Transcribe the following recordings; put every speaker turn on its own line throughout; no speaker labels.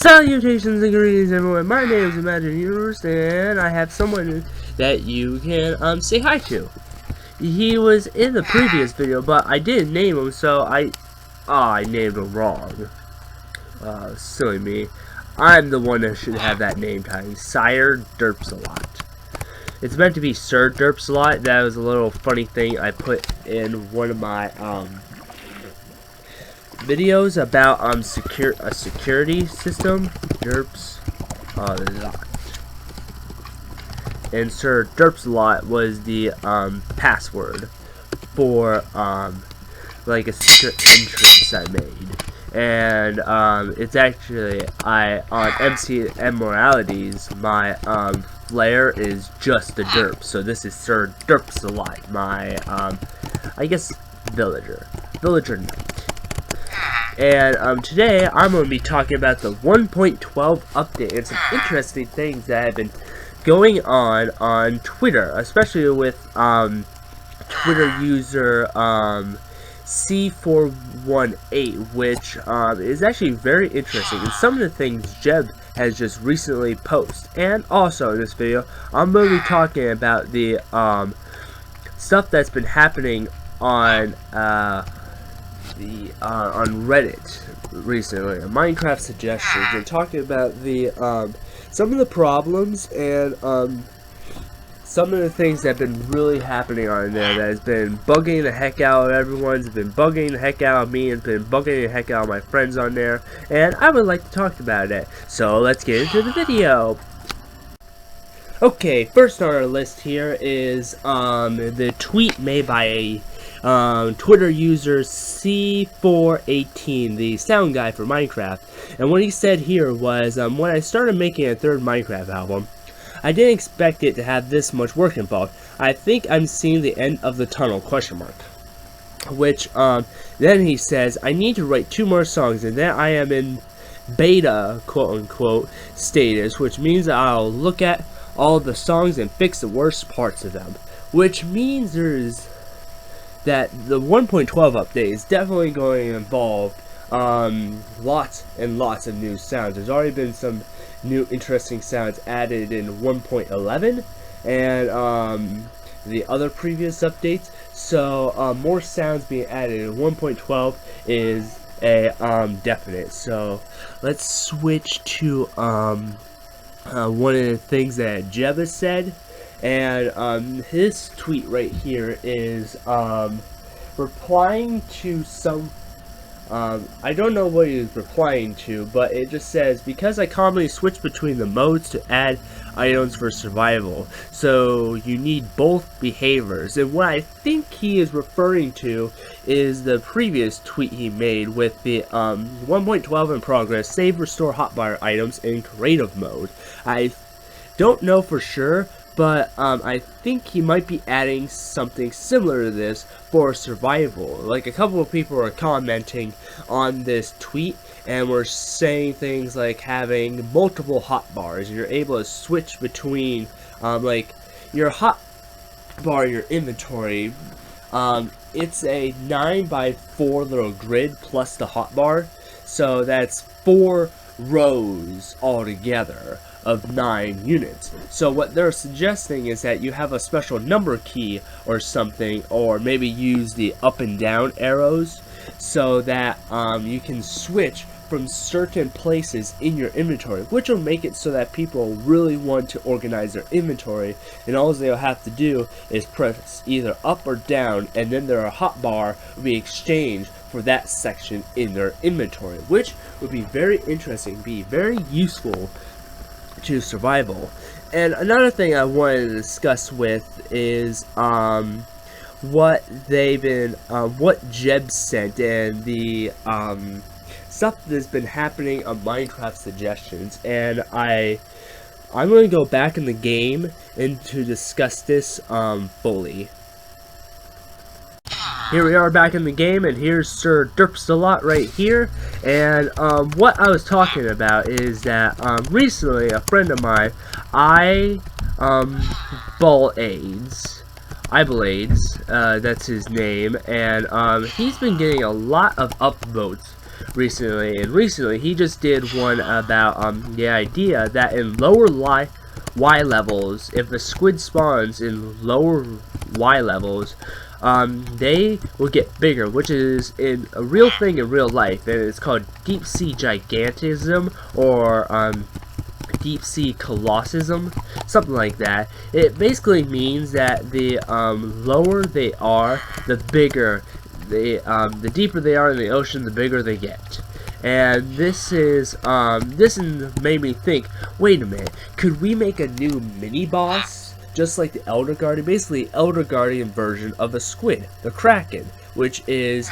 Salutations and greetings, everyone. My name is ImagineUniverse, and I have someone that you can say hi to. He was in the previous video, but I didn't name him, so I named him wrong. Silly me. I'm the one that should have that name tag. Sire Derps a lot. It's meant to be Sir Derps a lot. That was a little funny thing I put in one of my videos about a security system. Derps a lot. And Sir Derps a lot was the password for like a secret entrance I made. And it's actually on MC Immoralities, my flare is just a derp. So this is Sir Derps a lot, my I guess villager knight. And today I'm going to be talking about the 1.12 update and some interesting things that have been going on Twitter, especially with Twitter user C418, which is actually very interesting. And some of the things Jeb has just recently posted. And also in this video, I'm going to be talking about the stuff that's been happening on on Reddit recently, minecraftsuggestions, and talking about the some of the problems and some of the things that have been really happening on there that has been bugging the heck out of everyone. It's been bugging the heck out of me, and been bugging the heck out of my friends on there, and I would like to talk about it. So let's get into the video. Okay, first on our list here is the tweet made by a Twitter user C418, the sound guy for Minecraft. And what he said here was, when I started making a third Minecraft album, I didn't expect it to have this much work involved. I think I'm seeing the end of the tunnel, ? Which, then he says, I need to write 2 more songs, and then I am in beta, quote-unquote, status, which means I'll look at all the songs and fix the worst parts of them. Which means that the 1.12 update is definitely going to involve lots and lots of new sounds. There's already been some new interesting sounds added in 1.11 and the other previous updates. So more sounds being added in 1.12 is a definite. So let's switch to one of the things that Jeb has said. And his tweet right here is replying to some I don't know what he's replying to, but it just says, because I commonly switch between the modes to add items for survival, so you need both behaviors. And what I think he is referring to is the previous tweet he made with the 1.12 in progress, save restore hotbar items in creative mode. I don't know for sure, but I think he might be adding something similar to this for survival. Like, a couple of people are commenting on this tweet and were saying things like having multiple hotbars. You're able to switch between like your hotbar in your inventory. It's a 9x4 little grid plus the hotbar, so that's 4 rows altogether of 9 units. So what they're suggesting is that you have a special number key or something, or maybe use the up and down arrows, so that you can switch from certain places in your inventory, which will make it so that people really want to organize their inventory, and all they'll have to do is press either up or down, and then their hotbar will be exchanged for that section in their inventory, which would be very interesting, be very useful to survival. And another thing I wanted to discuss with is what they've been what Jeb sent and the stuff that's been happening on minecraftsuggestions. And I'm going to go back in the game and to discuss this fully. Here we are back in the game, and here's Sir Derps a lot right here. And what I was talking about is that recently a friend of mine, Blades, that's his name, and he's been getting a lot of upvotes recently, and recently he just did one about the idea that in lower Y levels, if a squid spawns in lower Y levels, they will get bigger, which is a real thing in real life, and it's called deep sea gigantism, or deep sea colossism, something like that. It basically means that the lower they are, the bigger the deeper they are in the ocean, the bigger they get. And this made me think, wait a minute, could we make a new mini boss just like the Elder Guardian, basically Elder Guardian version of a squid, the Kraken, which is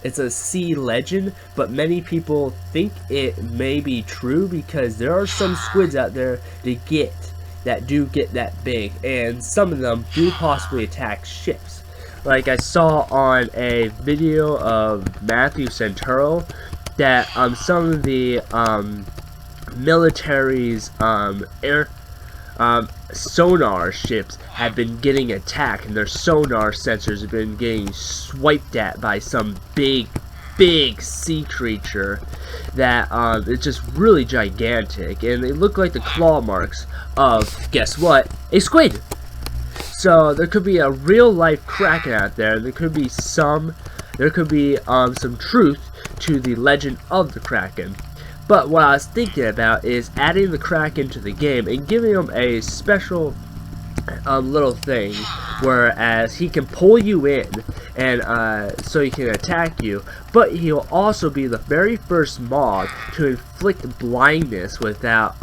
it's a sea legend, but many people think it may be true because there are some squids out there that do get that big, and some of them do possibly attack ships. Like I saw on a video of Matthew Centuro that some of the military's sonar ships have been getting attacked, and their sonar sensors have been getting swiped at by some big sea creature that it's just really gigantic, and they look like the claw marks of, guess what, a squid. So there could be a real life Kraken out there, and there could be some truth to the legend of the Kraken. But what I was thinking about is adding the Kraken to the game and giving him a special little thing, whereas he can pull you in and so he can attack you, but he'll also be the very first mob to inflict blindness without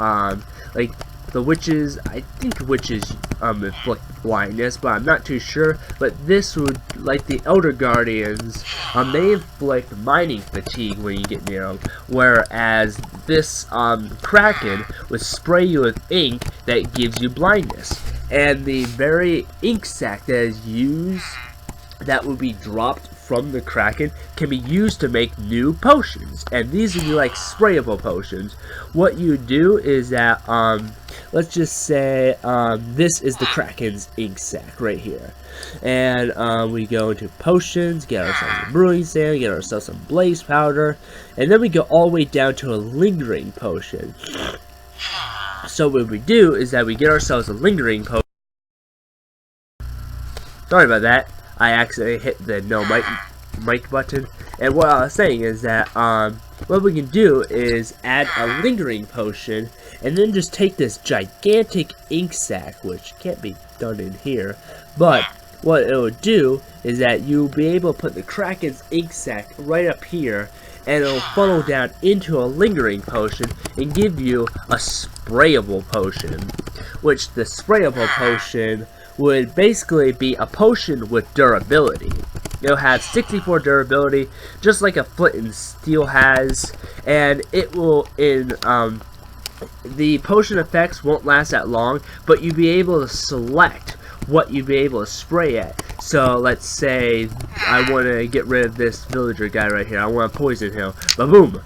like the witches. I think witches inflict blindness, but I'm not too sure. But this would, like the Elder Guardians, they inflict mining fatigue when you get near them, whereas this Kraken would spray you with ink that gives you blindness. And the very ink sac that is used, that would be dropped from the Kraken, can be used to make new potions, and these would be like sprayable potions. What you do is that let's just say this is the Kraken's ink sac right here, and we go into potions, get ourselves a brewing stand, get ourselves some blaze powder, and then we go all the way down to a lingering potion. So what we do is that we get ourselves a lingering potion. Sorry about that, I accidentally hit the no mic button. And what I was saying is that what we can do is add a lingering potion, and then just take this gigantic ink sac, which can't be done in here, but what it will do is that you'll be able to put the Kraken's ink sac right up here, and it'll funnel down into a lingering potion and give you a sprayable potion, which the sprayable potion would basically be a potion with durability. It'll have 64 durability, just like a flint and steel has, and it will, the potion effects won't last that long, but you'll be able to select what you'll be able to spray at. So let's say I want to get rid of this villager guy right here. I want to poison him. Ba-boom!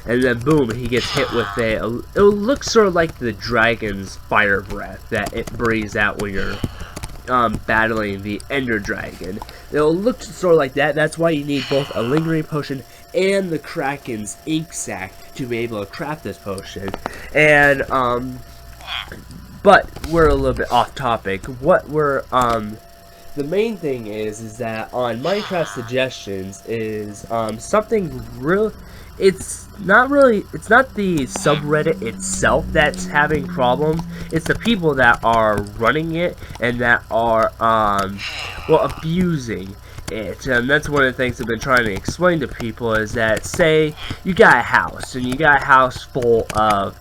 And then boom, he gets hit with it'll look sort of like the dragon's fire breath that it breathes out when you're battling the Ender Dragon. It'll look sort of like that. That's why you need both a lingering potion and the Kraken's ink sac to be able to craft this potion. And but we're a little bit off topic. What we're the main thing is that on minecraftsuggestions is something real. It's not the subreddit itself that's having problems. It's the people that are running it and that are abusing it. And that's one of the things I've been trying to explain to people, is that, say you got a house, and you got a house full of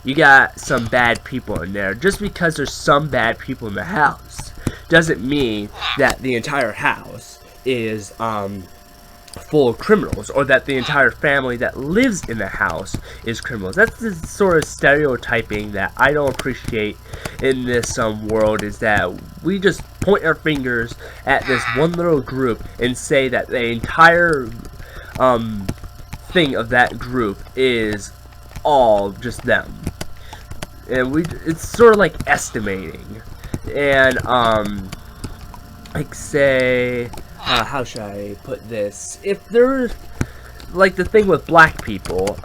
you got some bad people in there. Just because there's some bad people in the house doesn't mean that the entire house is full of criminals, or that the entire family that lives in the house is criminals. That's the sort of stereotyping that I don't appreciate in this world, is that we just point our fingers at this one little group and say that the entire thing of that group is all just them. And it's sort of like estimating. And like say how should I put this? If there's like the thing with black people,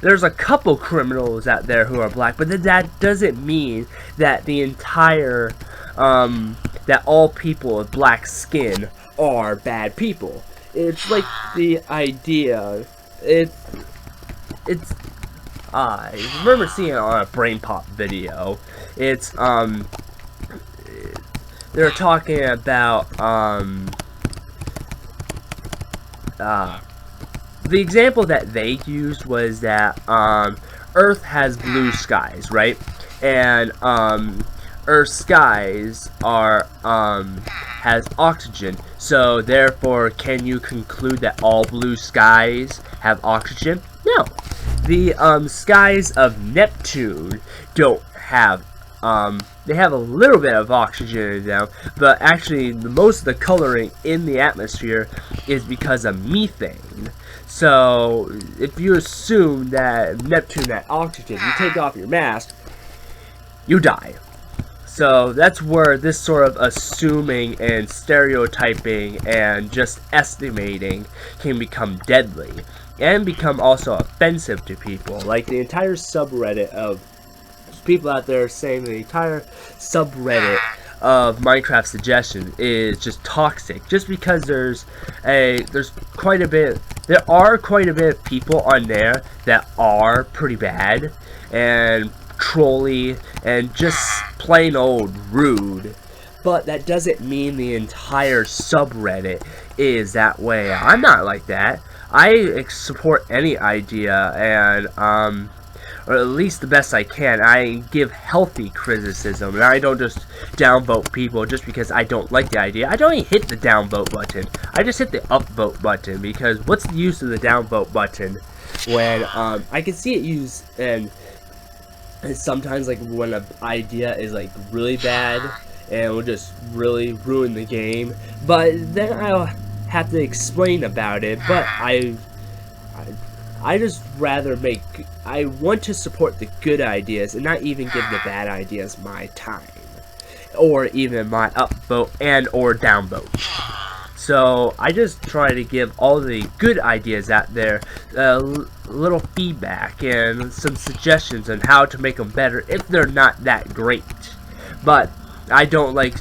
there's a couple criminals out there who are black, but that doesn't mean that the entire, that all people with black skin are bad people. It's like the idea, it's, I remember seeing it on a Brain Pop video. It's, they're talking about, the example that they used was that Earth has blue skies, right? And Earth's skies are has oxygen. So therefore, can you conclude that all blue skies have oxygen? No. The skies of Neptune don't have. They have a little bit of oxygen in them, but actually most of the coloring in the atmosphere is because of methane. So if you assume that Neptune had oxygen, you take off your mask, you die. So that's where this sort of assuming and stereotyping and just estimating can become deadly and become also offensive to people. Like the entire subreddit of people out there saying the entire subreddit of Minecraft suggestions is just toxic, just because there are quite a bit of people on there that are pretty bad and trolly and just plain old rude. But that doesn't mean the entire subreddit is that way. I'm not like that. I support any idea, and or at least the best I can. I give healthy criticism, and I don't just downvote people just because I don't like the idea. I don't even hit the downvote button. I just hit the upvote button, because what's the use of the downvote button when I can see it used, and sometimes like when an idea is like really bad and will just really ruin the game, but then I'll have to explain about it. But I just rather I want to support the good ideas and not even give the bad ideas my time, or even my upvote and or downvote. So I just try to give all the good ideas out there a little feedback and some suggestions on how to make them better if they're not that great. But I don't like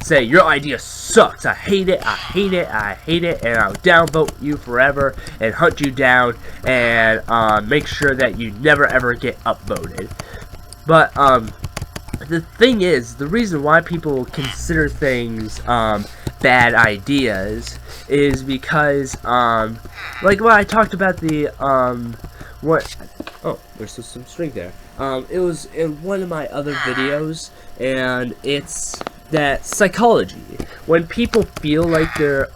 say your idea sucks, I hate it, I hate it, I hate it, and I'll downvote you forever and hunt you down and make sure that you never ever get upvoted. But the thing is, the reason why people consider things bad ideas is because like what I talked about the there's some string there. It was in one of my other videos, and it's that psychology. When people feel like their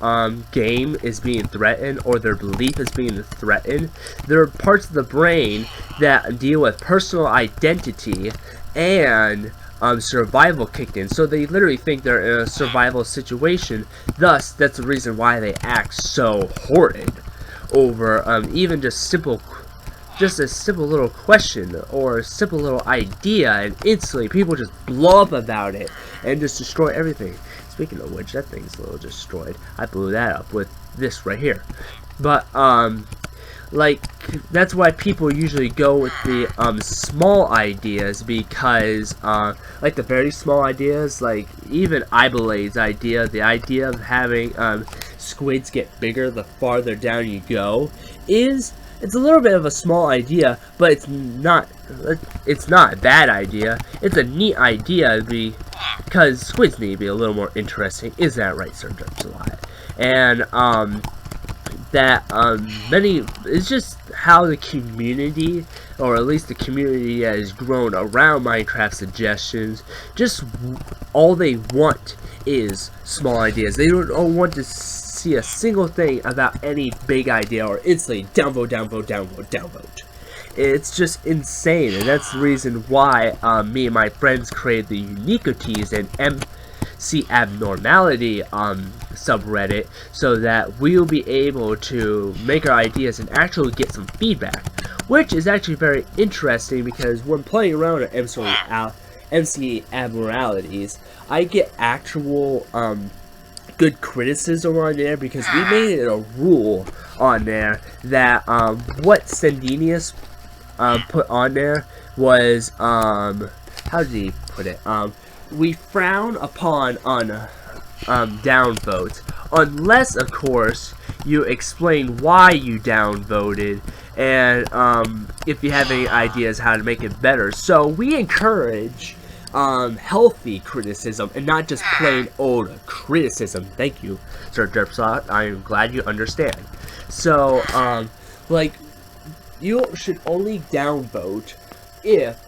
game is being threatened or their belief is being threatened, there are parts of the brain that deal with personal identity and survival kicked in. So they literally think they're in a survival situation. Thus, that's the reason why they act so horrid over even just a simple little question or a simple little idea, and instantly people just blow up about it and just destroy everything. Speaking of which, that thing's a little destroyed. I blew that up with this right here. But like, that's why people usually go with the small ideas, because like the very small ideas, like even Iblade's idea, the idea of having squids get bigger the farther down you go, it's a little bit of a small idea, but it's not a bad idea. It's a neat idea because squids need to be a little more interesting. Is that right, Sir July? And it's just how the community, or at least the community that has grown around Minecraft suggestions, just all they want is small ideas. They don't want to see a single thing about any big idea or instantly downvote. It's just insane, and that's the reason why me and my friends created the Uniquities and MC Abnormality subreddit, so that we'll be able to make our ideas and actually get some feedback, which is actually very interesting, because when playing around at MC Abnormalities, I get actual good criticism on there, because we made it a rule on there that what Sendinius put on there was how did he put it? We frown upon on downvotes, unless of course you explain why you downvoted, and if you have any ideas how to make it better. So we encourage healthy criticism and not just plain old criticism. Thank you, Sir Derpsot. I am glad you understand. So like, you should only downvote if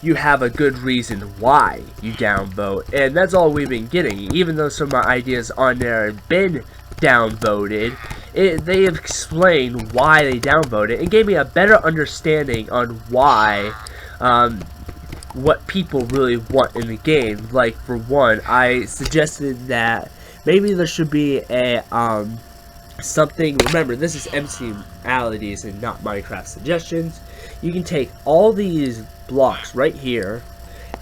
you have a good reason why you downvote, and that's all we've been getting. Even though some of my ideas on there have been downvoted, they have explained why they downvoted and gave me a better understanding on why, what people really want in the game. Like, for one, I suggested that maybe there should be a something. Remember, this is MC-alities and not Minecraft suggestions. You can take all these blocks right here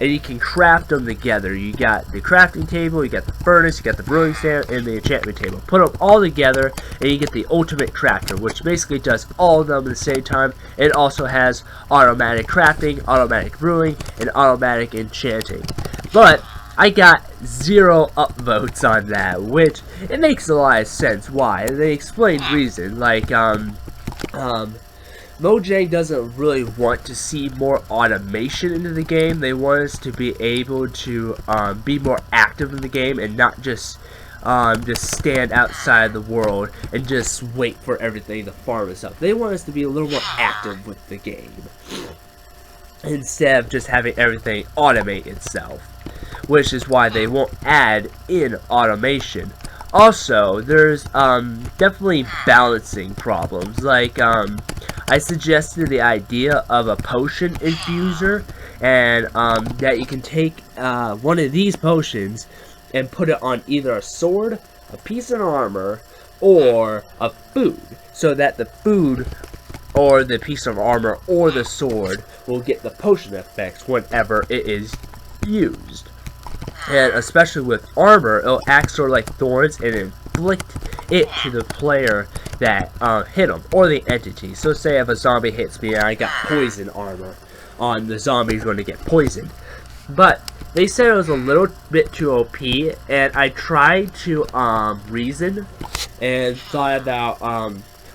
and you can craft them together. You got the crafting table, you got the furnace, you got the brewing stand, and the enchantment table. Put them all together and you get the ultimate crafter, which basically does all of them at the same time. It also has automatic crafting, automatic brewing, and automatic enchanting. But I got 0 upvotes on that, which it makes a lot of sense why. They explained reason, like Mojang doesn't really want to see more automation into the game. They want us to be able to be more active in the game and not just stand outside the world and just wait for everything to farm us up. They want us to be a little more active with the game instead of just having everything automate itself, which is why they won't add in automation. Also, there's definitely balancing problems. Like, I suggested the idea of a potion infuser, and that you can take one of these potions and put it on either a sword, a piece of armor, or a food, so that the food or the piece of armor or the sword will get the potion effects whenever it is used. And especially with armor, it'll act sort of like thorns and inflict it to the player that hit them, or the entity. So say if a zombie hits me and I got poison armor on, the zombie's going to get poisoned. But they said it was a little bit too OP, and I tried to reason and thought about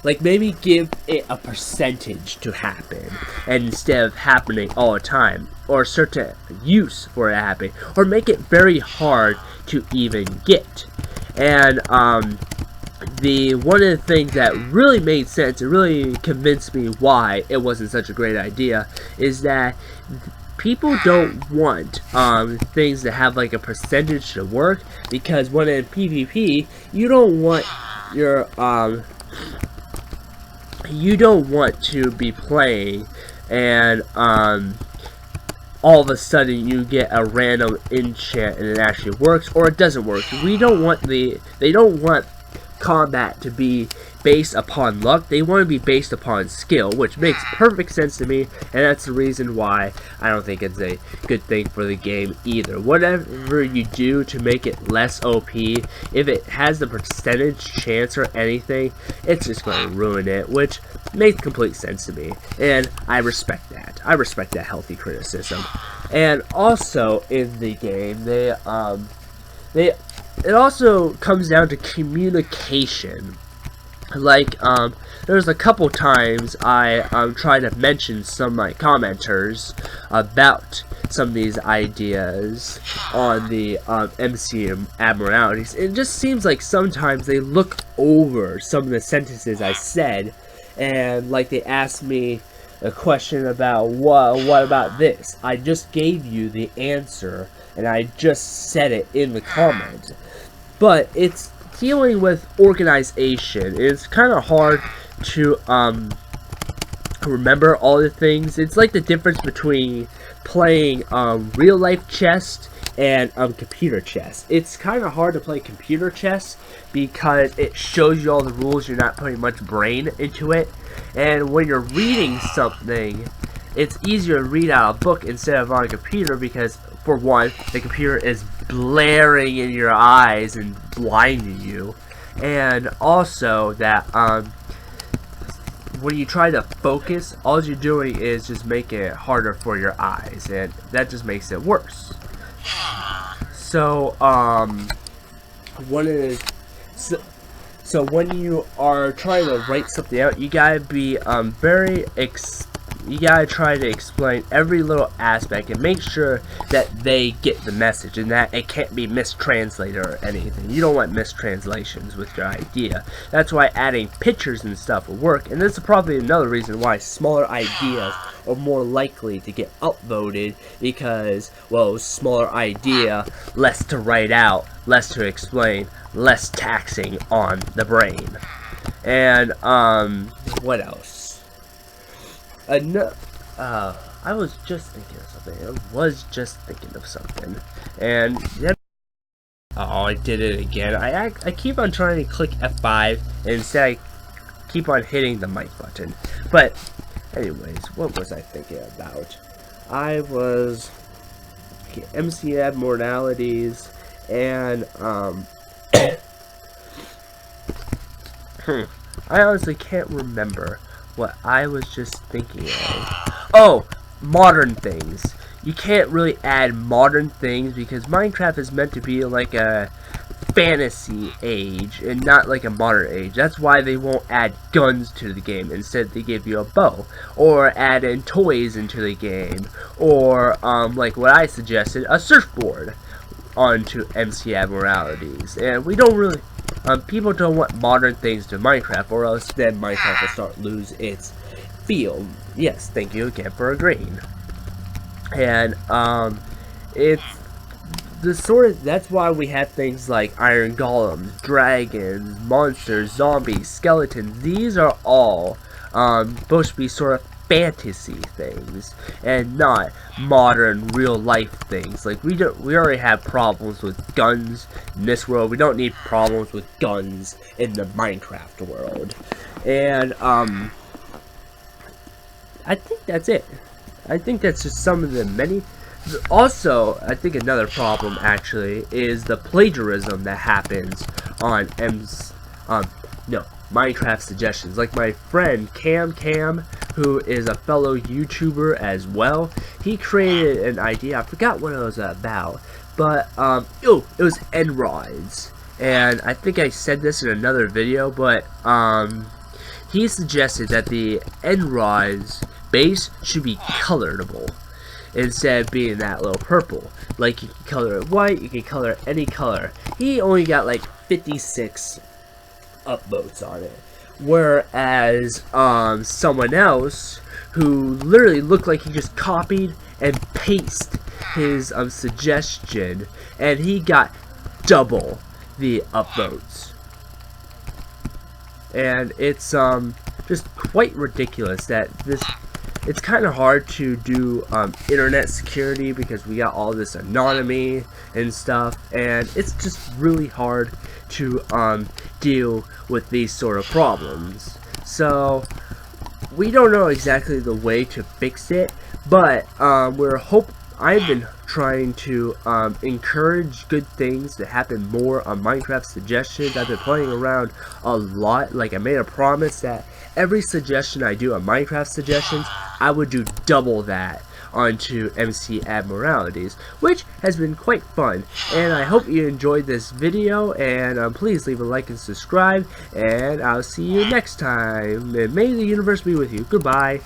like maybe give it a percentage to happen, and instead of happening all the time, or a certain use for it happening, or make it very hard to even get. And one of the things that really made sense and really convinced me why it wasn't such a great idea is that people don't want things to have like a percentage to work, because when in PvP you don't want your you don't want to be playing and all of a sudden you get a random enchant and it actually works, or it doesn't work. They don't want combat to be based upon luck. They want to be based upon skill, which makes perfect sense to me, and that's the reason why I don't think it's a good thing for the game either. Whatever you do to make it less OP, if it has the percentage chance or anything, it's just going to ruin it, which makes complete sense to me, and I respect that. I respect that healthy criticism. And also in the game, it also comes down to communication. Like, there's a couple times I tried to mention some of my commenters about some of these ideas on the MC abnormalities. It just seems like sometimes they look over some of the sentences I said, and like they asked me a question about what about this? I just gave you the answer, and I just said it in the comment. But it's dealing with organization. It's kind of hard to remember all the things. It's like the difference between playing real life chess and computer chess. It's kind of hard to play computer chess because it shows you all the rules. You're not putting much brain into it, and when you're reading something, it's easier to read out a book instead of on a computer, because for one, the computer is blaring in your eyes and blinding you, and also that when you try to focus, all you're doing is just making it harder for your eyes, and that just makes it worse. So one is so when you are trying to write something out, you gotta be you gotta try to explain every little aspect and make sure that they get the message and that it can't be mistranslated or anything. You don't want mistranslations with your idea. That's why adding pictures and stuff will work, and this is probably another reason why smaller ideas are more likely to get upvoted, because, well, smaller idea, less to write out, less to explain, less taxing on the brain. And what else? I was just thinking of something. And then, oh, I did it again. I keep on trying to click F5, and instead I keep on hitting the mic button. But anyways, what was I thinking about? I was MC abnormalities, and I honestly can't remember what I was just thinking of. Oh, modern things. You can't really add modern things because Minecraft is meant to be like a fantasy age and not like a modern age. That's why they won't add guns to the game. Instead, they give you a bow, or add in toys into the game, or like what I suggested, a surfboard onto MC abnormalities. And we don't really people don't want modern things to Minecraft, or else then Minecraft will start lose its feel. Yes, thank you again for agreeing. And it's the sort of, that's why we have things like iron golems, dragons, monsters, zombies, skeletons. These are all supposed to be sort of fantasy things and not modern real life things. Like we already have problems with guns in this world. We don't need problems with guns in the Minecraft world. And I think that's it. I think that's just some of the many. Also, I think another problem actually is the plagiarism that happens on Minecraft suggestions. Like my friend Cam, who is a fellow YouTuber as well, he created an idea. I forgot what it was about, but it was end rods, and I think I said this in another video, but he suggested that the end rod's base should be colorable instead of being that little purple. Like you can color it white, you can color it any color. He only got like 56 upvotes on it, whereas someone else who literally looked like he just copied and pasted his suggestion, and he got double the upvotes. And it's just quite ridiculous that it's kind of hard to do internet security because we got all this anonymity and stuff, and it's just really hard to deal with these sort of problems. So we don't know exactly the way to fix it, but I've been trying to encourage good things to happen more on Minecraft suggestions. I've been playing around a lot. Like I made a promise that every suggestion I do on Minecraft suggestions, I would do double that onto MC abnormalities, which has been quite fun. And I hope you enjoyed this video, and please leave a like and subscribe, and I'll see you next time, and may the universe be with you. Goodbye.